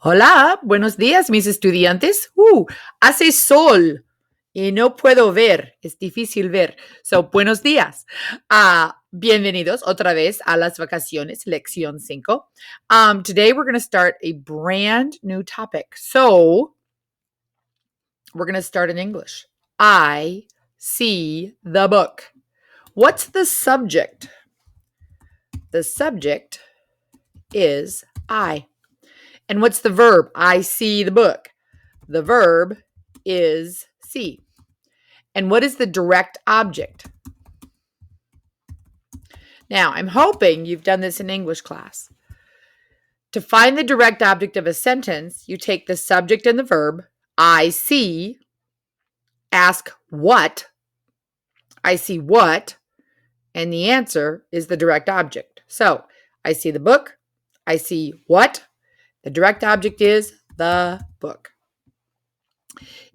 Hola, buenos días, mis estudiantes. Hace sol y no puedo ver, es difícil ver. Buenos días. Bienvenidos otra vez a las vacaciones, lección 5. Today we're going to start a brand new topic. So, we're going to start in English. I see the book. What's the subject? The subject is I. And what's the verb? I see the book. The verb is see. And what is the direct object? Now, I'm hoping you've done this in English class. To find the direct object of a sentence, you take the subject and the verb, I see, ask what, I see what, and the answer is the direct object. So, I see the book, I see what, the direct object is the book.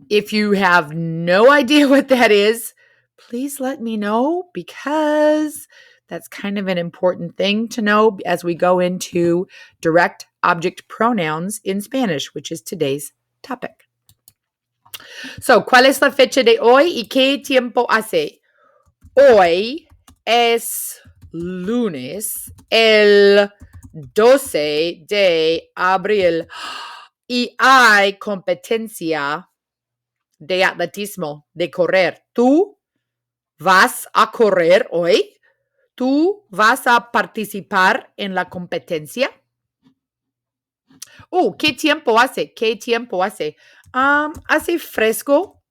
If you have no idea what that is, please let me know because that's kind of an important thing to know as we go into direct object pronouns in Spanish, which is today's topic. So, ¿cuál es la fecha de hoy y qué tiempo hace? Hoy es lunes, el 12 de abril y hay competencia de atletismo, de correr. ¿Tú vas a correr hoy? ¿Tú vas a participar en la competencia? ¿Qué tiempo hace? ¿Qué tiempo hace? Hace fresco.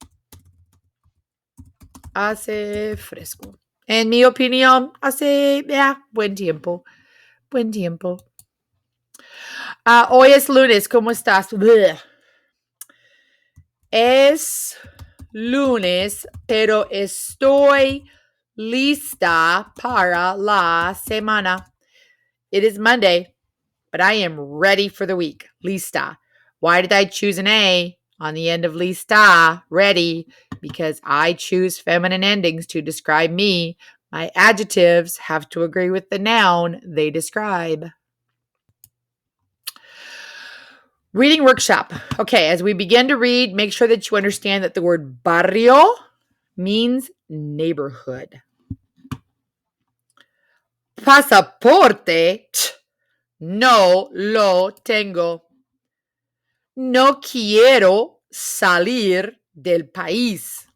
Hace fresco. En mi opinión, hace buen tiempo. Buen tiempo. Hoy es lunes. ¿Cómo estás? Bleh. Es lunes, pero estoy lista para la semana. It is Monday, but I am ready for the week. Lista. Why did I choose an A on the end of lista? Ready. Because I choose feminine endings to describe me. My adjectives have to agree with the noun they describe. Reading workshop. Okay, as we begin to read, make sure that you understand that the word barrio means neighborhood. Pasaporte, no lo tengo. No quiero salir del país.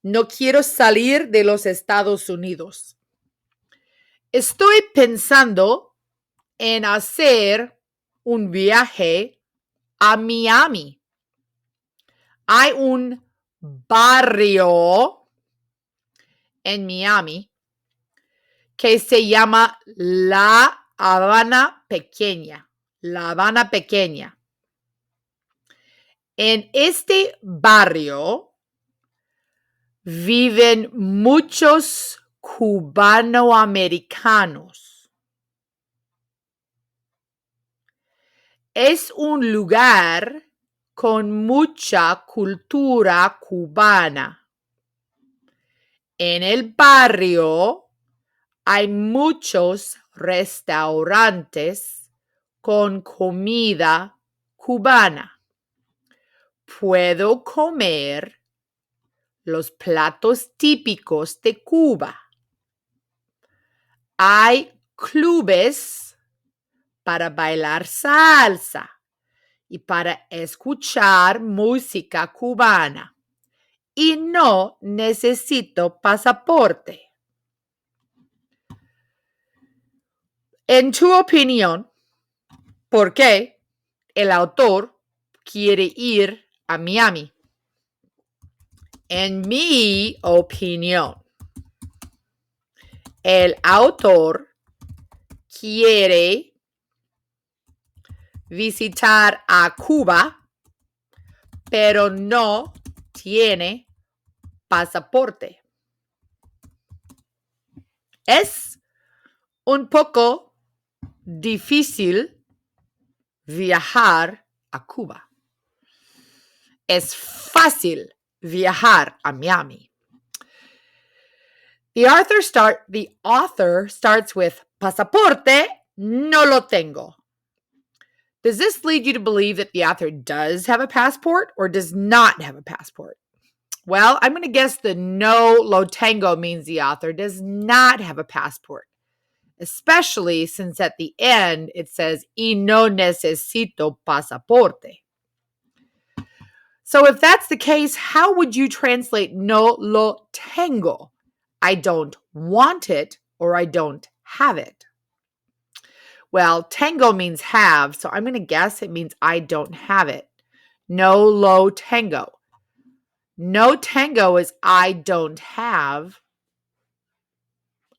No quiero salir de los Estados Unidos. Estoy pensando en hacer un viaje a Miami. Hay un barrio en Miami que se llama La Habana Pequeña. La Habana Pequeña. En este barrio viven muchos cubanoamericanos. Es un lugar con mucha cultura cubana. En el barrio hay muchos restaurantes con comida cubana. Puedo comer los platos típicos de Cuba. Hay clubes para bailar salsa y para escuchar música cubana. Y no necesito pasaporte. En tu opinión, ¿por qué el autor quiere ir a Miami? En mi opinión, el autor quiere visitar a Cuba, pero no tiene pasaporte. Es un poco difícil viajar a Cuba. Es fácil viajar a Miami. The author starts with pasaporte, no lo tengo. Does this lead you to believe that the author does have a passport or does not have a passport? Well, I'm going to guess the no lo tengo means the author does not have a passport, especially since at the end it says, y no necesito pasaporte. So if that's the case, how would you translate no lo tengo? I don't want it or I don't have it. Well, tango means have, so I'm going to guess it means I don't have it. No lo tengo. No tango is I don't have.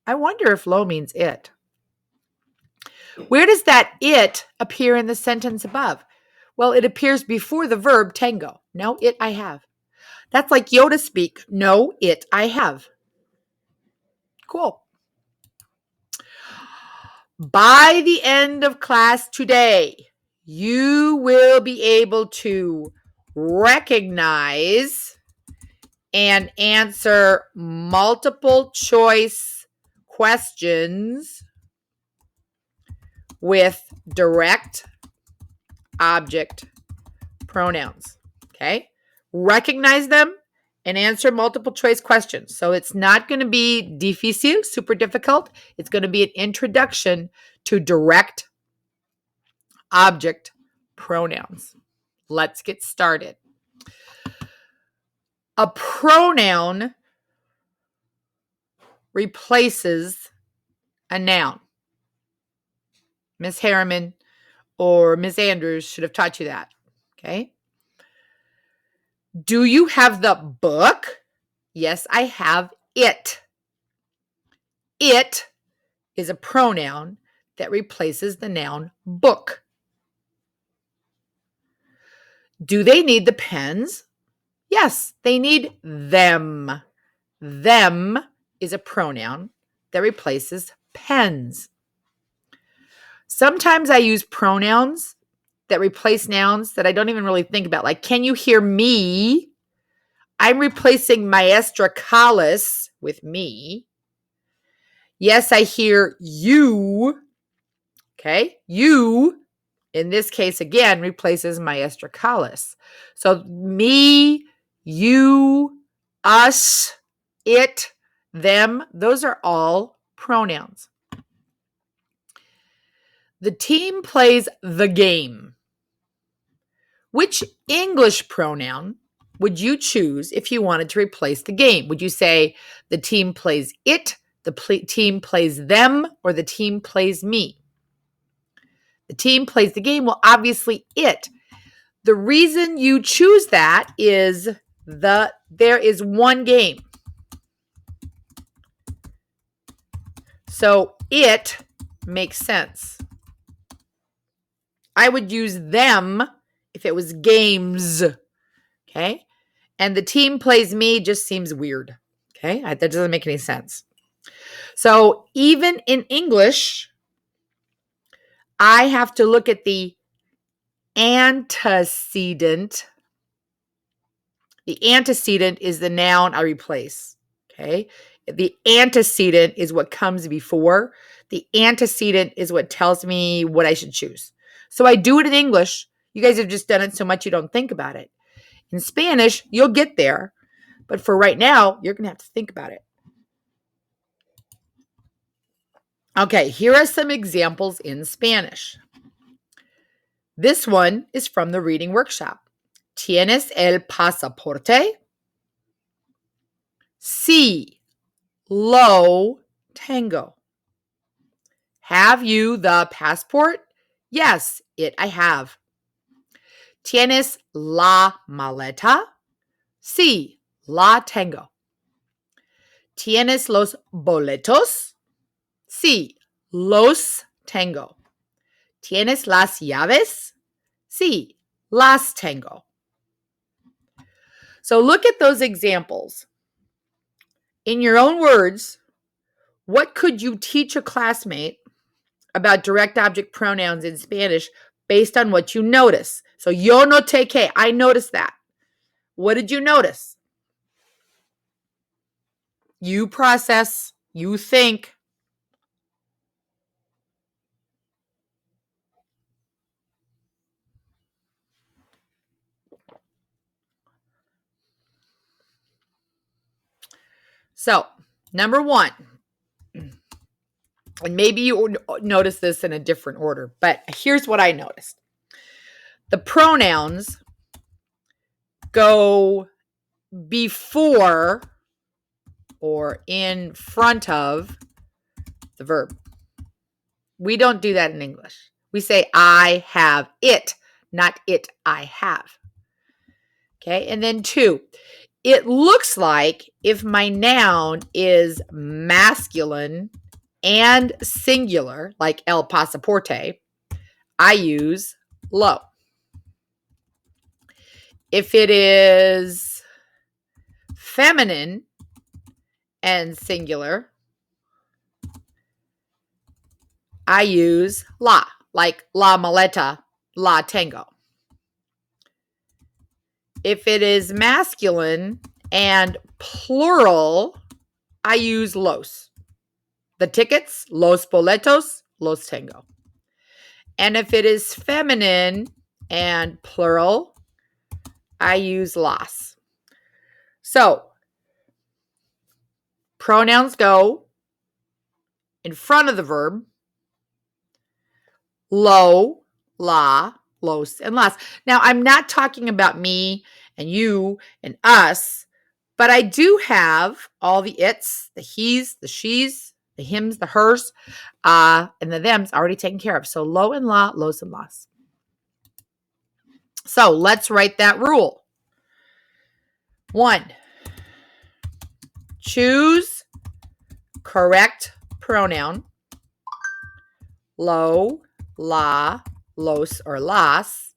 I wonder if lo means it. Where does that it appear in the sentence above? Well, it appears before the verb tango. No, it I have. That's like Yoda speak. No, it I have. Cool. By the end of class today, you will be able to recognize and answer multiple choice questions with direct object pronouns. Okay? Recognize them and answer multiple choice questions. So it's not going to be difícil, super difficult. It's going to be an introduction to direct object pronouns. Let's get started. A pronoun replaces a noun. Miss Harriman or Miss Andrews should have taught you that. Okay? Do you have the book? Yes, I have it. It is a pronoun that replaces the noun book. Do they need the pens? Yes, they need them. Them is a pronoun that replaces pens. Sometimes I use pronouns that replace nouns that I don't even really think about. Like, can you hear me? I'm replacing maestra Callis with me. Yes, I hear you. Okay, you, in this case, again, replaces maestra Callis. So me, you, us, it, them, those are all pronouns. The team plays the game. Which English pronoun would you choose if you wanted to replace the game? Would you say the team plays it, the team plays them, or the team plays me? The team plays the game. Well, obviously it. The reason you choose that is there is one game. So it makes sense. I would use them if it was games. Okay? And the team plays me just seems weird. Okay? That doesn't make any sense. So even in English, I have to look at the antecedent. The antecedent is the noun I replace. Okay? The antecedent is what comes before. The antecedent is what tells me what I should choose. So I do it in English. You guys have just done it so much you don't think about it. In Spanish, you'll get there. But for right now, you're going to have to think about it. Okay, here are some examples in Spanish. This one is from the reading workshop. ¿Tienes el pasaporte? Sí, lo tengo. Have you the passport? Yes, it I have. ¿Tienes la maleta? Sí, la tengo. ¿Tienes los boletos? Sí, los tengo. ¿Tienes las llaves? Sí, las tengo. So look at those examples. In your own words, what could you teach a classmate about direct object pronouns in Spanish based on what you notice? So yo noté que, I noticed that. What did you notice? You process, you think. So, number one, and maybe you notice this in a different order, but here's what I noticed. The pronouns go before or in front of the verb. We don't do that in English. We say, I have it, not it, I have. Okay, and then two, it looks like if my noun is masculine and singular, like el pasaporte, I use lo. If it is feminine and singular, I use la, like la maleta, la tengo. If it is masculine and plural, I use los. The tickets, los boletos, los tengo. And if it is feminine and plural, I use las. So, pronouns go in front of the verb. Lo, la, los, and las. Now, I'm not talking about me and you and us, but I do have all the its, the he's, the she's, the hims, the hers, and the them's already taken care of. So lo and la, los and las. So let's write that rule. 1, choose correct pronoun. Lo, la, los, or las.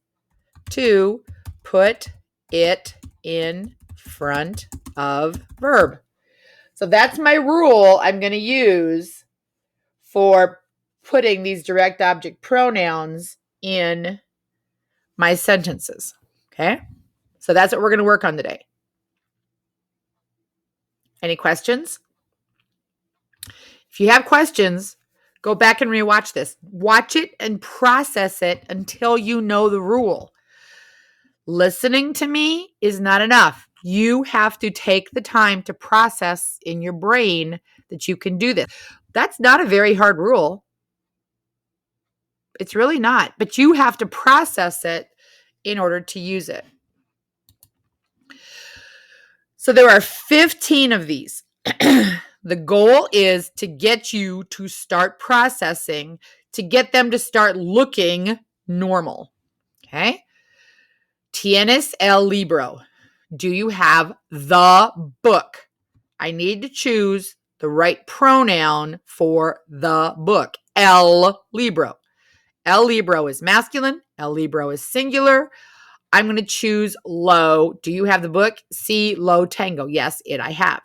2, put it in front of verb. So that's my rule I'm going to use for putting these direct object pronouns in my sentences. Okay? So that's what we're going to work on today. Any questions? If you have questions, go back and rewatch this. Watch it and process it until you know the rule. Listening to me is not enough. You have to take the time to process in your brain that you can do this. That's not a very hard rule. It's really not, but you have to process it in order to use it. So there are 15 of these. The goal is to get you to start processing, to get them to start looking normal. Okay? Tienes el libro. Do you have the book? I need to choose the right pronoun for the book. El libro. El libro is masculine. El libro is singular. I'm going to choose lo. Do you have the book? Sí, lo tengo. Yes, it I have.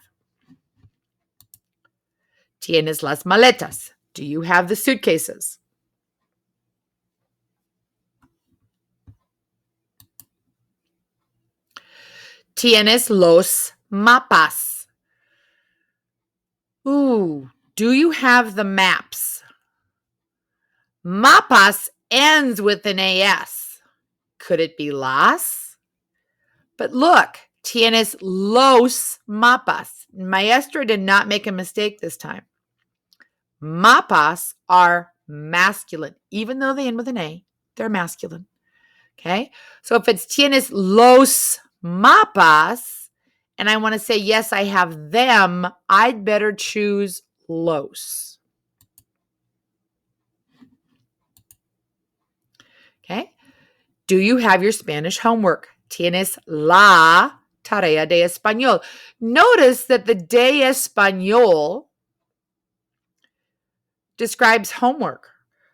Tienes las maletas. Do you have the suitcases? Tienes los mapas. Ooh, do you have the maps? Mapas ends with an AS. Could it be las? But look, tienes los mapas. Maestra did not make a mistake this time. Mapas are masculine. Even though they end with an A, they're masculine. Okay? So if it's tienes los mapas, and I want to say, yes, I have them, I'd better choose los. Okay? Do you have your Spanish homework? Tienes la tarea de español. Notice that the de español describes homework.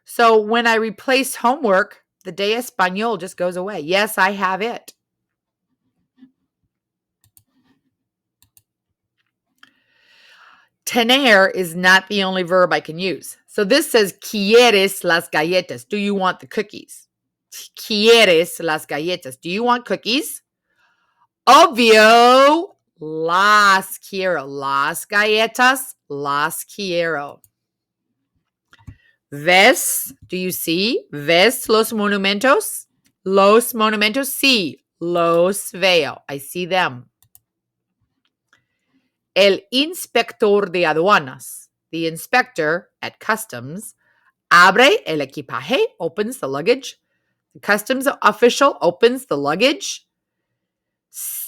So when I replace homework, the de español just goes away. Yes, I have it. Tener is not the only verb I can use. So this says, ¿quieres las galletas? Do you want the cookies? ¿Quieres las galletas? Do you want cookies? Obvio, las quiero. Las galletas, las quiero. ¿Ves? Do you see? ¿Ves los monumentos? Los monumentos, sí. Los veo. I see them. El inspector de aduanas, the inspector at customs, abre el equipaje, opens the luggage. The customs official opens the luggage.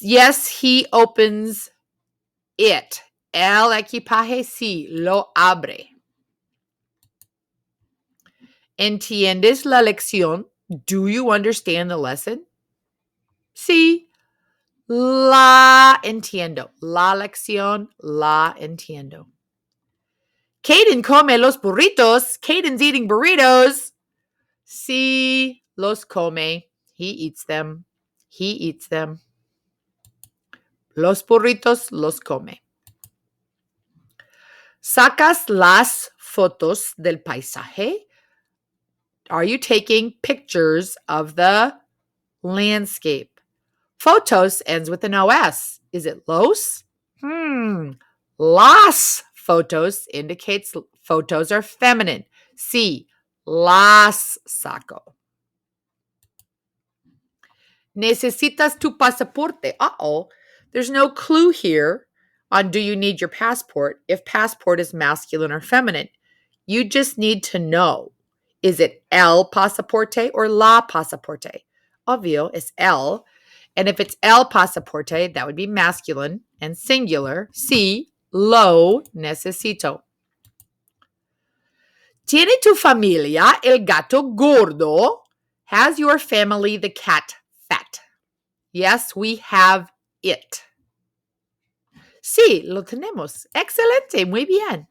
Yes, he opens it. El equipaje sí lo abre. ¿Entiendes la lección? Do you understand the lesson? Sí, la entiendo. La lección, la entiendo. Caden come los burritos. Caden's eating burritos. Sí, los come. He eats them. He eats them. Los burritos los come. ¿Sacas las fotos del paisaje? Are you taking pictures of the landscape? Photos ends with an OS. Is it los? Las fotos indicates photos are feminine. Sí, las saco. Necesitas tu pasaporte. Uh-oh. There's no clue here on do you need your passport if passport is masculine or feminine. You just need to know. Is it el pasaporte or la pasaporte? Obvio, it's el. And if it's el pasaporte, that would be masculine and singular. Sí, lo necesito. ¿Tiene tu familia el gato gordo? Has your family the cat fat? Yes, we have it. Sí, lo tenemos. Excelente, muy bien.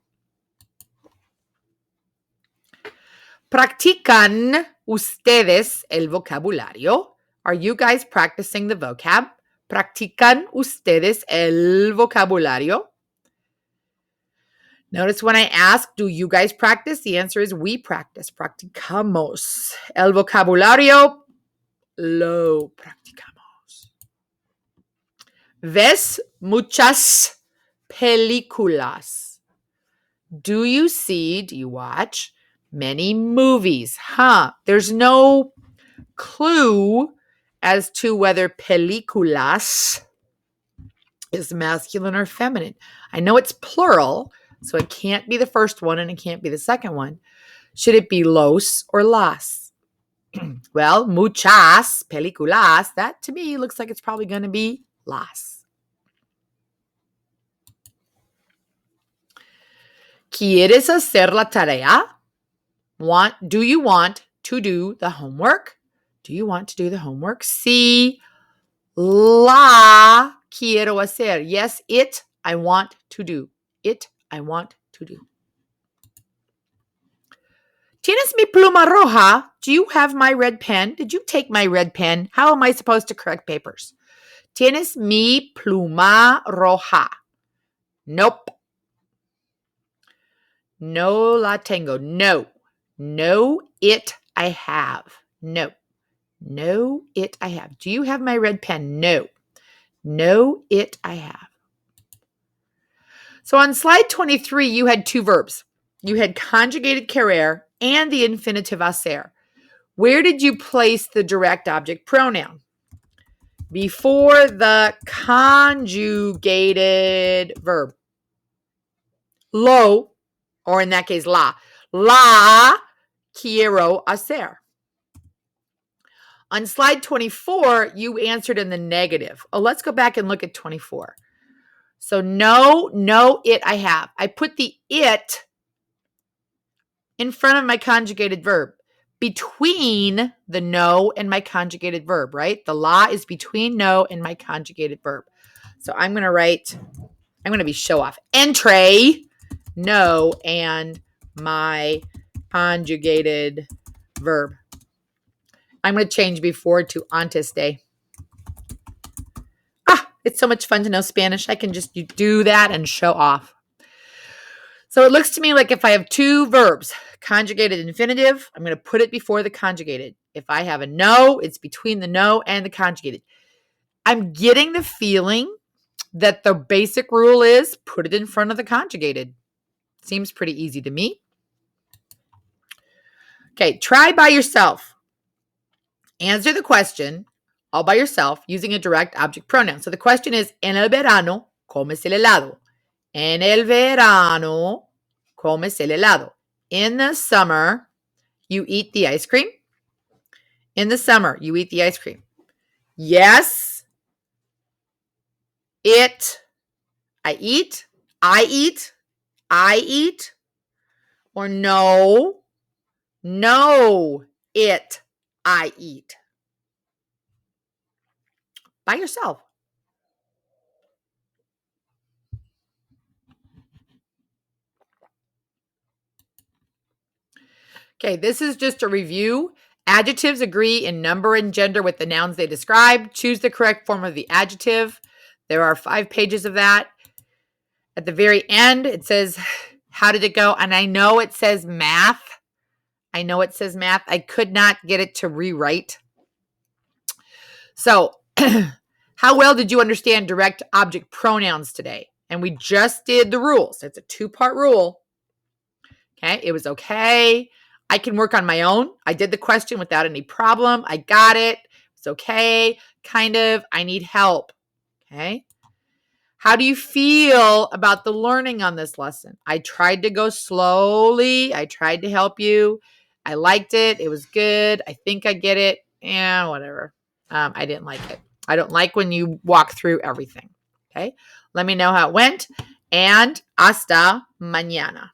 ¿Practican ustedes el vocabulario? Are you guys practicing the vocab? ¿Practican ustedes el vocabulario? Notice when I ask, do you guys practice? The answer is we practice. Practicamos. El vocabulario, lo practicamos. ¿Ves muchas películas? Do you watch many movies? There's no clue as to whether películas is masculine or feminine. I know it's plural, so it can't be the first one and it can't be the second one. Should it be los or las? Well, muchas películas, that to me looks like it's probably going to be las. ¿Quieres hacer la tarea? Do you want to do the homework? Do you want to do the homework? Sí, la quiero hacer. Yes, it I want to do. It I want to do. ¿Tienes mi pluma roja? Do you have my red pen? Did you take my red pen? How am I supposed to correct papers? ¿Tienes mi pluma roja? Nope. No la tengo. No. No, it I have. No. No, it I have. Do you have my red pen? No. No, it I have. So on slide 23, you had two verbs. You had conjugated querer and the infinitive hacer. Where did you place the direct object pronoun? Before the conjugated verb. Lo, or in that case, la. La quiero hacer. On slide 24, you answered in the negative. Oh, let's go back and look at 24. So no, it I have. I put the it in front of my conjugated verb. Between the no and my conjugated verb, right? The la is between no and my conjugated verb. So I'm going to be show off. Entre no and my conjugated verb. I'm going to change before to antes de. It's so much fun to know Spanish. I can just do that and show off. So it looks to me like if I have two verbs, conjugated infinitive, I'm going to put it before the conjugated. If I have a no, it's between the no and the conjugated. I'm getting the feeling that the basic rule is put it in front of the conjugated. Seems pretty easy to me. Okay, try by yourself. Answer the question all by yourself using a direct object pronoun. So the question is, en el verano, comes el helado. En el verano, comes el helado. In the summer, you eat the ice cream. In the summer, you eat the ice cream. Yes, it, I eat, I eat, I eat. Or no, it, I eat. By yourself. Okay, this is just a review. Adjectives agree in number and gender with the nouns they describe. Choose the correct form of the adjective. There are 5 pages of that. At the very end, it says, how did it go? And I know it says math. I could not get it to rewrite. So, how well did you understand direct object pronouns today? And we just did the rules. It's a 2-part rule. Okay, it was okay. I can work on my own. I did the question without any problem. I got it. It's okay. Kind of. I need help. Okay. How do you feel about the learning on this lesson? I tried to go slowly. I tried to help you. I liked it. It was good. I think I get it. Yeah, whatever. I didn't like it. I don't like when you walk through everything. Okay. Let me know how it went. And hasta mañana.